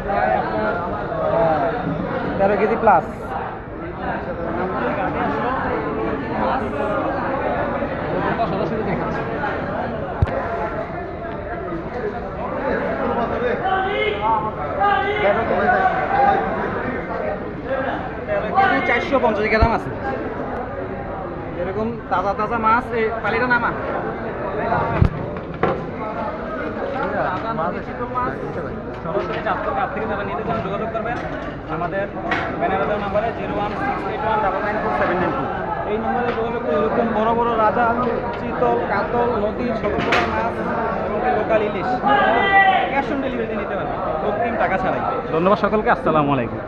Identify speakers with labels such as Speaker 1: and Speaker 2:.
Speaker 1: প্রায় আপনার 13 KG plus. সরাসরি দেখাচ্ছে। কেজি 450 গ্রাম আছে। এরকম তাজা তাজা মাছ। এই পালিটা নামা সরাসরি চাঁদপুর ঘাট থেকে যারা নিতে চান যোগাযোগ করবেন আমাদের ব্যানারের নাম্বারে 01681994792। এই নম্বরে যোগাযোগ করে এরকম বড় বড় রাজা, চিতল, কাতল, নদী, ছোট বড় মাছ এবং লোকাল ইলিশ ক্যাশ অন ডেলিভারিতে নিতে পারবেন, অগ্রিম টাকা ছাড়াই। ধন্যবাদ সকলকে। আসসালামু আলাইকুম।